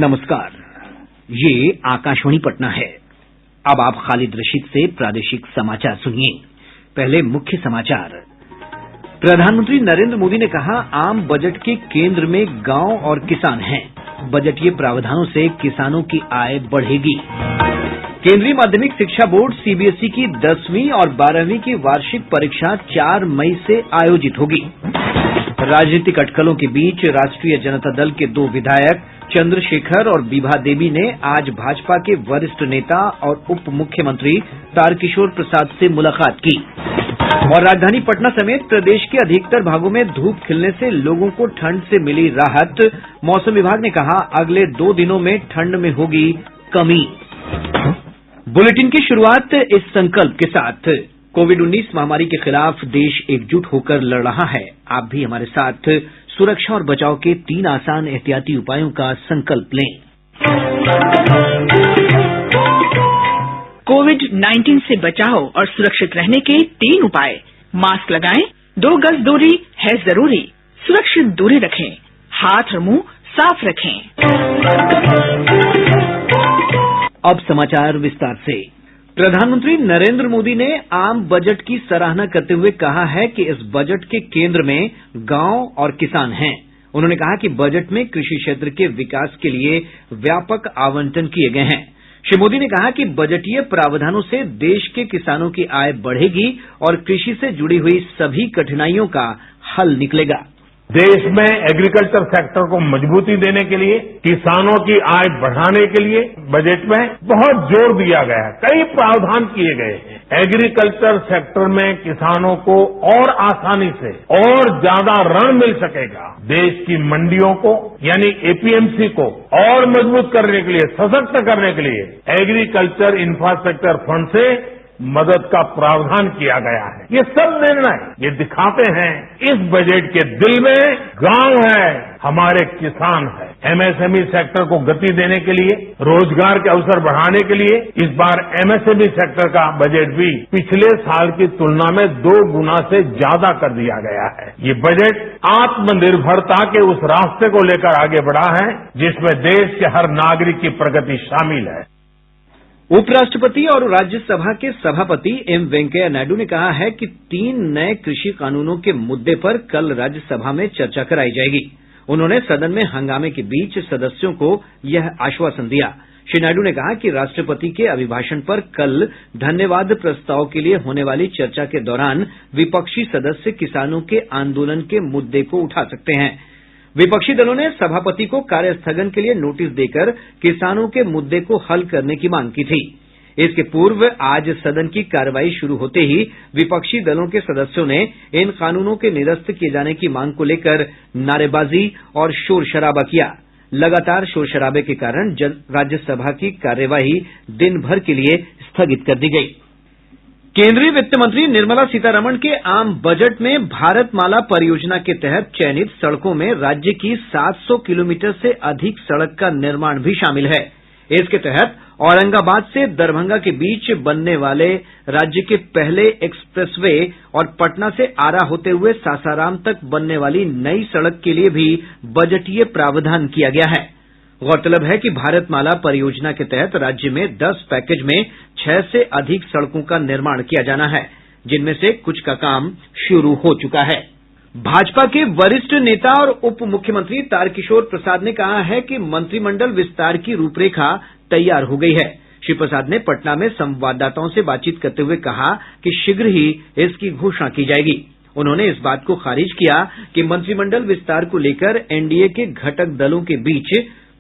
नमस्कार, ये आकाशवाणी पटना है। अब आप खालिद रशीद से प्रादेशिक समाचार सुनिए। पहले मुख्य समाचार। प्रधानमंत्री नरेंद्र मोदी ने कहा, आम बजट के केंद्र में गांव और किसान हैं। बजटीय प्रावधानों से किसानों की आय बढ़ेगी। केंद्रीय माध्यमिक शिक्षा बोर्ड सीबीएसई की 10वीं और 12वीं की वार्षिक परीक्षा 4 मई से आयोजित होगी। राजनीतिक अटकलों के बीच राष्ट्रीय जनता दल के 2 विधायक चंद्रशेखर और विभा देवी ने आज भाजपा के वरिष्ठ नेता और उप मुख्यमंत्री तारकिशोर प्रसाद से मुलाकात की। और राजधानी पटना समेत प्रदेश के अधिकतर भागों में धूप खिलने से लोगों को ठंड से मिली राहत। मौसम विभाग ने कहा, अगले 2 दिनों में ठंड में होगी कमी। बुलेटिन की शुरुआत इस संकल्प के साथ, कोविड-19 महामारी के खिलाफ देश एकजुट होकर लड़ रहा है। आप भी हमारे साथ सुरक्षा और बचाव के 3 आसान एहतियाती उपायों का संकल्प लें। कोविड-19 से बचाव और सुरक्षित रहने के 3 उपाय। मास्क लगाएं, 2 गज दूरी है जरूरी, सुरक्षित दूरी रखें, हाथ और मुंह साफ रखें। अब समाचार विस्तार से। प्रधानमंत्री नरेंद्र मोदी ने आम बजट की सराहना करते हुए कहा है कि इस बजट के केंद्र में गांव और किसान हैं। उन्होंने कहा कि बजट में कृषि क्षेत्र के विकास के लिए व्यापक आवंटन किए गए हैं। श्री मोदी ने कहा कि बजटीय प्रावधानों से देश के किसानों की आय बढ़ेगी और कृषि से जुड़ी हुई सभी कठिनाइयों का हल निकलेगा। देश में एग्रीकल्चर सेक्टर को मजबूती देने के लिए, किसानों की आय बढ़ाने के लिए बजट में बहुत जोर दिया गया है। कई प्रावधान किए गए हैं। एग्रीकल्चर सेक्टर में किसानों को और आसानी से और ज्यादा ऋण मिल सकेगा। देश की मंडियों को यानी एपीएमसी को और मजबूत करने के लिए, सशक्त करने के लिए एग्रीकल्चर इंफ्रास्ट्रक्चर फंड से मदद का प्रावधान किया गया है। ये सब निर्णय ये दिखाते हैं इस बजट के दिल में गांव है, हमारे किसान है। एमएसएमई सेक्टर को गति देने के लिए, रोजगार के अवसर बढ़ाने के लिए इस बार एमएसएमई सेक्टर का बजट भी पिछले साल की तुलना में 2 गुना से ज्यादा कर दिया गया है। ये बजट आत्मनिर्भरता के उस रास्ते को लेकर आगे बढ़ा है जिसमें देश के हर नागरिक की प्रगति शामिल है। उपराष्ट्रपति और राज्यसभा के सभापति एम वेंकैया नायडू ने कहा है कि 3 नए कृषि कानूनों के मुद्दे पर कल राज्यसभा में चर्चा कराई जाएगी। उन्होंने सदन में हंगामे के बीच सदस्यों को यह आश्वासन दिया। श्री नायडू ने कहा कि राष्ट्रपति के अभिभाषण पर कल धन्यवाद प्रस्ताव के लिए होने वाली चर्चा के दौरान विपक्षी सदस्य किसानों के आंदोलन के मुद्दे को उठा सकते हैं। विपक्षी दलों ने सभापति को कार्य स्थगन के लिए नोटिस देकर किसानों के मुद्दे को हल करने की मांग की थी। इसके पूर्व आज सदन की कार्यवाही शुरू होते ही विपक्षी दलों के सदस्यों ने इन कानूनों के निरस्त किए जाने की मांग को लेकर नारेबाजी और शोर शराबा किया। लगातार शोर शराबे के कारण राज्यसभा की कार्यवाही दिन भर के लिए स्थगित कर दी गई। केंद्रीय वित्त मंत्री निर्मला सीतारमण के आम बजट में भारतमाला परियोजना के तहत चयनित सड़कों में राज्य की 700 किलोमीटर से अधिक सड़क का निर्माण भी शामिल है। इसके तहत औरंगाबाद से दरभंगा के बीच बनने वाले राज्य के पहले एक्सप्रेसवे और पटना से आरा होते हुए सासाराम तक बनने वाली नई सड़क के लिए भी बजटीय प्रावधान किया गया है। गौरतलब है कि भारतमाला परियोजना के तहत राज्य में 10 पैकेज में 6 से अधिक सड़कों का निर्माण किया जाना है, जिनमें से कुछ का काम शुरू हो चुका है। भाजपा के वरिष्ठ नेता और उप मुख्यमंत्री तारकिशोर प्रसाद ने कहा है कि मंत्रिमंडल विस्तार की रूपरेखा तैयार हो गई है। श्री प्रसाद ने पटना में संवाददाताओं से बातचीत करते हुए कहा कि शीघ्र ही इसकी घोषणा की जाएगी। उन्होंने इस बात को खारिज किया कि मंत्रिमंडल विस्तार को लेकर एनडीए के घटक दलों के बीच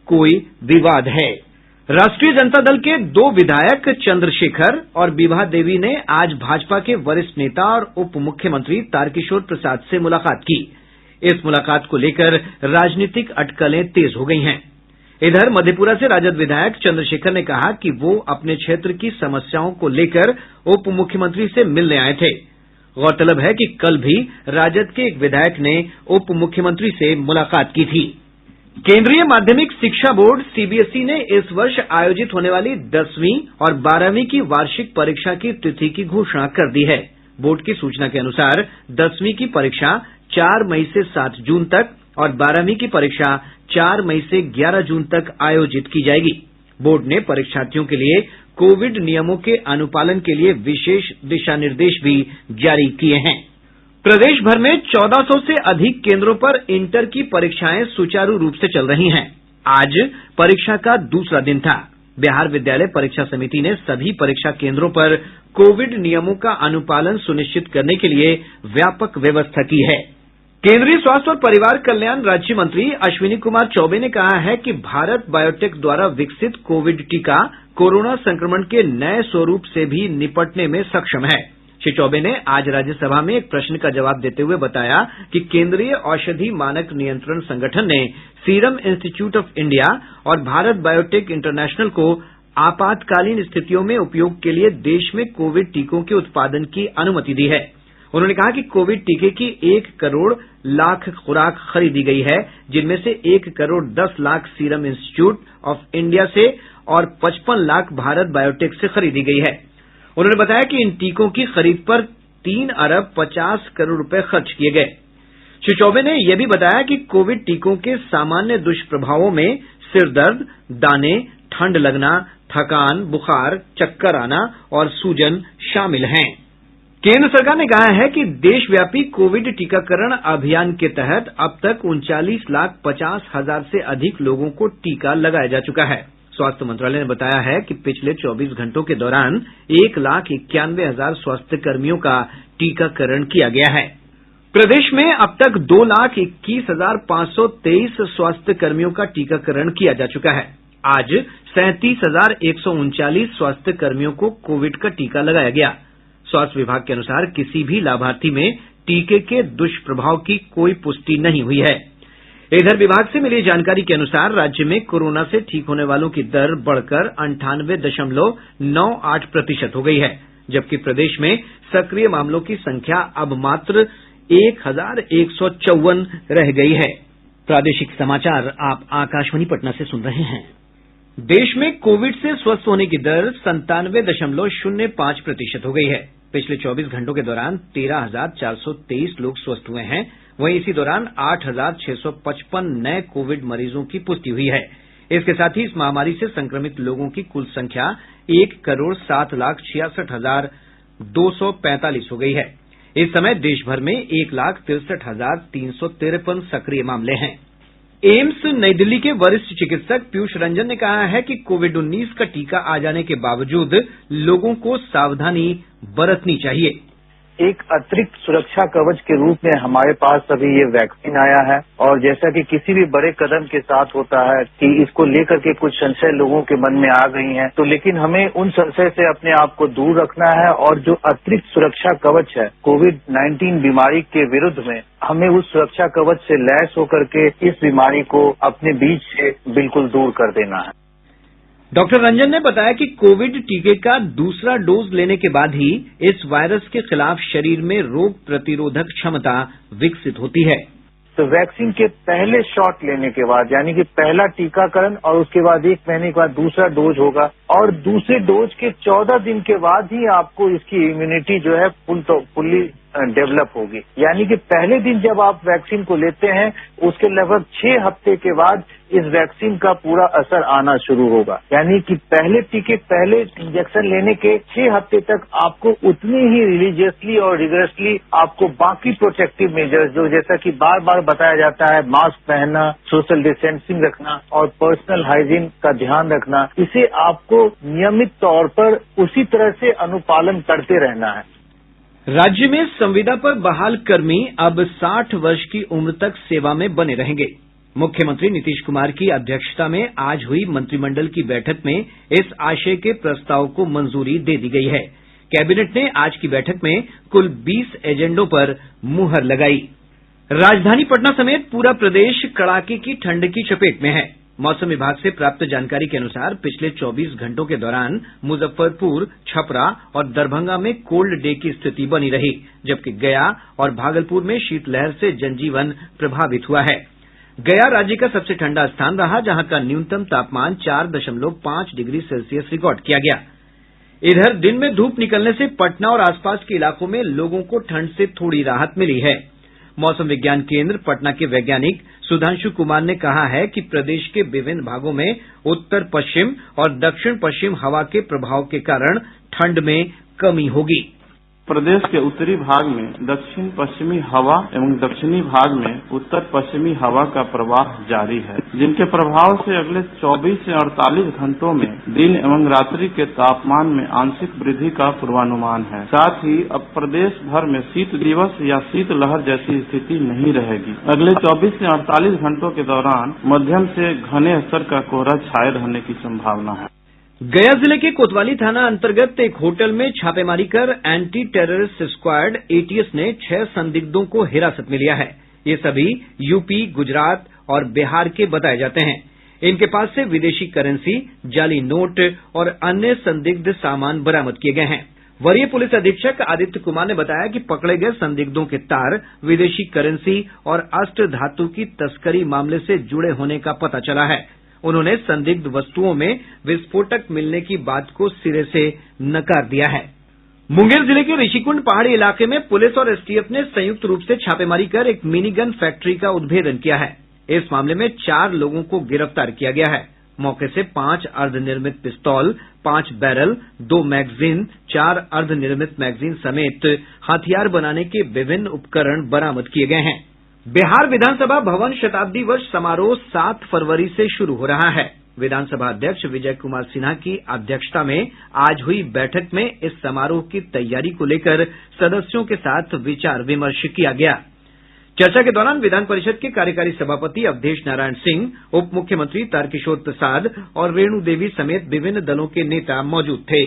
कोई विवाद है। राष्ट्रीय जनता दल के 2 विधायक चंद्रशेखर और विभा देवी ने आज भाजपा के वरिष्ठ नेता और उप मुख्यमंत्री तारकिशोर प्रसाद से मुलाकात की। इस मुलाकात को लेकर राजनीतिक अटकलें तेज हो गई हैं। इधर मधेपुरा से राजद विधायक चंद्रशेखर ने कहा कि वो अपने क्षेत्र की समस्याओं को लेकर उप मुख्यमंत्री से मिलने आए थे। गौरतलब है कि कल भी राजद के एक विधायक ने उप मुख्यमंत्री से मुलाकात की थी। केंद्रीय माध्यमिक शिक्षा बोर्ड सीबीएसई ने इस वर्ष आयोजित होने वाली 10वीं और 12वीं की वार्षिक परीक्षा की तिथि की घोषणा कर दी है। बोर्ड की सूचना के अनुसार 10वीं की परीक्षा 4 मई से 7 जून तक और 12वीं की परीक्षा 4 मई से 11 जून तक आयोजित की जाएगी। बोर्ड ने परीक्षार्थियों के लिए कोविड नियमों के अनुपालन के लिए विशेष दिशा निर्देश भी जारी किए हैं। प्रदेश भर में 1400 से अधिक केंद्रों पर इंटर की परीक्षाएं सुचारू रूप से चल रही हैं। आज परीक्षा का दूसरा दिन था। बिहार विद्यालय परीक्षा समिति ने सभी परीक्षा केंद्रों पर कोविड नियमों का अनुपालन सुनिश्चित करने के लिए व्यापक व्यवस्था की है। केंद्रीय स्वास्थ्य और परिवार कल्याण राज्य मंत्री अश्विनी कुमार चौबे ने कहा है कि भारत बायोटेक द्वारा विकसित कोविड टीका कोरोना संक्रमण के नए स्वरूप से भी निपटने में सक्षम है। श्री चौबे ने आज राज्यसभा में एक प्रश्न का जवाब देते हुए बताया कि केंद्रीय औषधि मानक नियंत्रण संगठन ने सीरम इंस्टीट्यूट ऑफ इंडिया और भारत बायोटेक इंटरनेशनल को आपातकालीन स्थितियों में उपयोग के लिए देश में कोविड टीकों के उत्पादन की अनुमति दी है। उन्होंने कहा कि कोविड टीके की 1 करोड़ लाख खुराक खरीदी गई है, जिनमें से 1 crore 10 lakh serum institute of India से और 55 लाख भारत बायोटेक से खरीदी गई है। उन्होंने बताया कि इन टीकों की खरीद पर 3 अरब 50 करोड़ रुपए खर्च किए गए। श्री चौबे ने यह भी बताया कि कोविड टीकों के सामान्य दुष्प्रभावों में सिरदर्द, दाने, ठंड लगना, थकान, बुखार, चक्कर आना और सूजन शामिल हैं। केंद्र सरकार ने कहा है कि देशव्यापी कोविड टीकाकरण अभियान के तहत अब तक 39,50,000 से अधिक लोगों को टीका लगाया जा चुका है। स्वास्थ्य मंत्रालय ने बताया है कि पिछले 24 घंटों के दौरान 1,91,000 स्वास्थ्य कर्मियों का टीकाकरण किया गया है। प्रदेश में अब तक 2,21,523 स्वास्थ्य कर्मियों का टीकाकरण किया जा चुका है। आज 37,139 स्वास्थ्य कर्मियों को कोविड का टीका लगाया गया। स्वास्थ्य विभाग के अनुसार किसी भी लाभार्थी में टीके के दुष्प्रभाव की कोई पुष्टि नहीं हुई है। इधर विभाग से मिली जानकारी के अनुसार राज्य में कोरोना से ठीक होने वालों की दर बढ़कर 98.98% हो गई है, जबकि प्रदेश में सक्रिय मामलों की संख्या अब मात्र 1,154 रह गई है। प्रादेशिक समाचार आप आकाशवाणी पटना से सुन रहे हैं। देश में कोविड से स्वस्थ होने की दर 97.05% हो गई है। पिछले 24 घंटों के दौरान 13,423 लोग स्वस्थ हुए हैं। वहीं इसी दौरान 8,655 नए कोविड मरीजों की पुष्टि हुई है। इसके साथ ही इस महामारी से संक्रमित लोगों की कुल संख्या 1,07,66,245 हो गई है। इस समय देश भर में 1,63,353 सक्रिय मामले हैं। एम्स नई दिल्ली के वरिष्ठ चिकित्सक पीयूष रंजन ने कहा है कि कोविड-19 का टीका आ जाने के बावजूद लोगों को सावधानी बरतनी चाहिए। एक अतिरिक्त सुरक्षा कवच के रूप में हमारे पास अभी ये वैक्सीन आया है और जैसा कि किसी भी बड़े कदम के साथ होता है कि इसको लेकर के कुछ संशय लोगों के मन में आ गई हैं, तो लेकिन हमें उन संशय से अपने आप को दूर रखना है और जो अतिरिक्त सुरक्षा कवच है कोविड-19 बीमारी के विरुद्ध में, हमें उस सुरक्षा कवच से लैस होकर के इस बीमारी को अपने बीच से बिल्कुल दूर कर देना है। डॉक्टर रंजन ने बताया कि कोविड टीके का दूसरा डोज लेने के बाद ही इस वायरस के खिलाफ शरीर में रोग प्रतिरोधक क्षमता विकसित होती है। तो वैक्सीन के पहले शॉट लेने के बाद, यानी कि पहला टीकाकरण और उसके बाद 1 महीने के बाद दूसरा डोज होगा और दूसरे डोज के 14 दिन के बाद ही आपको इसकी इम्यूनिटी जो है फुल्ली डेवलप होगी। यानी कि पहले दिन जब आप वैक्सीन को लेते हैं उसके लगभग 6 हफ्ते के बाद इस वैक्सीन का पूरा असर आना शुरू होगा। यानी कि पहले इंजेक्शन लेने के 6 हफ्ते तक आपको उतनी ही रिलीजियसली और रिगरसली आपको बाकी प्रोटेक्टिव मेजर्स, जो जैसा कि बार बार बताया जाता है, मास्क पहनना, सोशल डिस्टेंसिंग रखना और पर्सनल हाइजीन का ध्यान रखना, इसे आपको नियमित तौर पर उसी तरह से अनुपालन करते रहना है। राज्य में संविदा पर बहाल कर्मी अब 60 वर्ष की उम्र तक सेवा में बने रहेंगे। मुख्यमंत्री नीतीश कुमार की अध्यक्षता में आज हुई मंत्रिमंडल की बैठक में इस आशय के प्रस्ताव को मंजूरी दे दी गई है। कैबिनेट ने आज की बैठक में कुल 20 एजेंडों पर मुहर लगाई। राजधानी पटना समेत पूरा प्रदेश कड़ाके की ठंड की चपेट में है। मौसम विभाग से प्राप्त जानकारी के अनुसार पिछले 24 घंटों के दौरान मुजफ्फरपुर, छपरा और दरभंगा में कोल्ड डे की स्थिति बनी रही, जबकि गया और भागलपुर में शीतलहर से जनजीवन प्रभावित हुआ है। गया राज्य का सबसे ठंडा स्थान रहा, जहां का न्यूनतम तापमान 4.5 डिग्री सेल्सियस रिकॉर्ड किया गया। इधर दिन में धूप निकलने से पटना और आसपास के इलाकों में लोगों को ठंड से थोड़ी राहत मिली है। मौसम विज्ञान केंद्र पटना के वैज्ञानिक सुधांशु कुमार ने कहा है कि प्रदेश के विभिन्न भागों में उत्तर पश्चिम और दक्षिण पश्चिम हवा के प्रभाव के कारण ठंड में कमी होगी। प्रदेश के उत्तरी भाग में दक्षिण पश्चिमी हवा एवं दक्षिणी भाग में उत्तर पश्चिमी हवा का प्रवाह जारी है, जिनके प्रभाव से अगले 24 से 48 घंटों में दिन एवं रात्रि के तापमान में आंशिक वृद्धि का पूर्वानुमान है। साथ ही अब प्रदेश भर में शीत दिवस या शीत लहर जैसी स्थिति नहीं रहेगी। अगले 24 से 48 घंटों के दौरान मध्यम से घने स्तर का कोहरा छाये रहने की संभावना है। गया जिले के कोतवाली थाना अंतर्गत एक होटल में छापेमारी कर एंटी टेररिस्ट स्क्वाड एटीएस ने 6 संदिग्धों को हिरासत में लिया है। ये सभी यूपी, गुजरात और बिहार के बताए जाते हैं। इनके पास से विदेशी करेंसी, जाली नोट और अन्य संदिग्ध सामान बरामद किए गए हैं। वरीय पुलिस अधीक्षक आदित्य कुमार ने बताया कि पकड़े गए संदिग्धों के तार, विदेशी करेंसी और अष्ट धातु की तस्करी मामले से जुड़े होने का पता चला है। उन्होंने संदिग्ध वस्तुओं में विस्फोटक मिलने की बात को सिरे से नकार दिया है। मुंगेर जिले के ऋषिकुंड पहाड़ी इलाके में पुलिस और एसटीएफ ने संयुक्त रूप से छापेमारी कर एक मिनी गन फैक्ट्री का उद्भेदन किया है। इस मामले में 4 लोगों को गिरफ्तार किया गया है। मौके से 5 अर्धनिर्मित पिस्तौल, 5 बैरल, 2 मैगजीन, 4 अर्धनिर्मित मैगजीन समेत हथियार बनाने के विभिन्न उपकरण बरामद किए गए हैं। बिहार विधानसभा भवन शताब्दी वर्ष समारोह 7 फरवरी से शुरू हो रहा है। विधानसभा अध्यक्ष विजय कुमार सिन्हा की अध्यक्षता में आज हुई बैठक में इस समारोह की तैयारी को लेकर सदस्यों के साथ विचार विमर्श किया गया। चर्चा के दौरान विधान परिषद के कार्यकारी सभापति अवधेश नारायण सिंह, उप मुख्यमंत्री तारकिशोर प्रसाद और रेणु देवी समेत विभिन्न दलों के नेता मौजूद थे।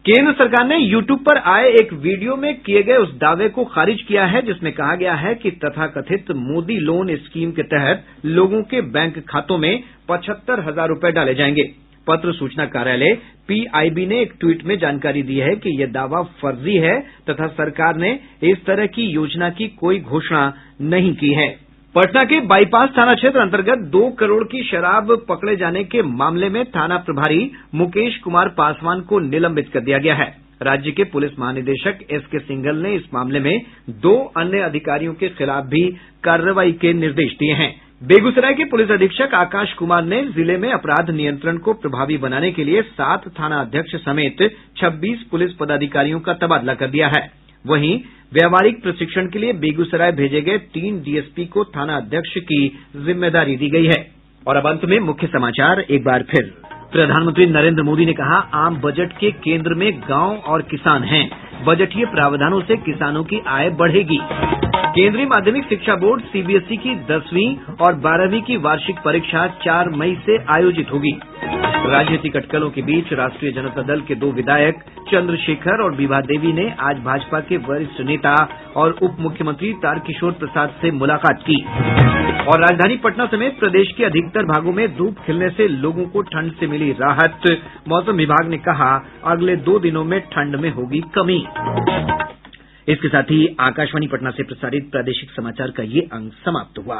केंद्र सरकार ने यूट्यूब पर आए एक वीडियो में किए गए उस दावे को खारिज किया है जिसमें कहा गया है कि तथाकथित मोदी लोन स्कीम के तहत लोगों के बैंक खातों में 75,000 रुपए डाले जाएंगे। पत्र सूचना कार्यालय पीआईबी ने एक ट्वीट में जानकारी दी है कि यह दावा फर्जी है तथा सरकार ने इस तरह की योजना की कोई घोषणा नहीं की है। पटना के बाईपास थाना क्षेत्र अंतर्गत 2 करोड़ की शराब पकड़े जाने के मामले में थाना प्रभारी मुकेश कुमार पासवान को निलंबित कर दिया गया है। राज्य के पुलिस महानिदेशक एसके सिंघल ने इस मामले में 2 अन्य अधिकारियों के खिलाफ भी कार्रवाई के निर्देश दिए हैं। बेगूसराय के पुलिस अधीक्षक आकाश कुमार ने जिले में अपराध नियंत्रण को प्रभावी बनाने के लिए 7 थाना अध्यक्ष समेत 26 पुलिस पदाधिकारियों का तबादला कर दिया है। वहीं व्यावहारिक प्रशिक्षण के लिए बेगूसराय भेजे गए 3 डीएसपी को थाना अध्यक्ष की जिम्मेदारी दी गई है। और अब अंत में मुख्य समाचार एक बार फिर। प्रधानमंत्री नरेंद्र मोदी ने कहा, आम बजट के केंद्र में गांव और किसान हैं। बजटीय प्रावधानों से किसानों की आय बढ़ेगी। केंद्रीय माध्यमिक शिक्षा बोर्ड सीबीएसई की 10वीं और 12वीं की वार्षिक परीक्षा 4 मई से आयोजित होगी। राजनीतिक अटकलों के बीच राष्ट्रीय जनता दल के 2 विधायक चंद्रशेखर और विभा देवी ने आज भाजपा के वरिष्ठ नेता और उप मुख्यमंत्री तारकिशोर प्रसाद से मुलाकात की। और राजधानी पटना समेत प्रदेश के अधिकतर भागों में धूप खिलने से लोगों को ठंड से मिली राहत। मौसम विभाग ने कहा, अगले 2 दिनों में ठंड में होगी कमी। इसके साथ ही आकाशवाणी पटना से प्रसारित प्रादेशिक समाचार का ये अंक समाप्त हुआ।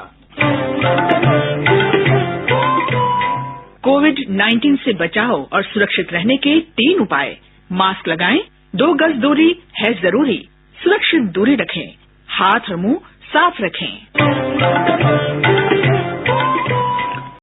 कोविड-19 से बचाव और सुरक्षित रहने के 3 उपाय। मास्क लगाएं, 2 गज दूरी है जरूरी, सुरक्षित दूरी रखें, हाथ और मुंह साफ रखें।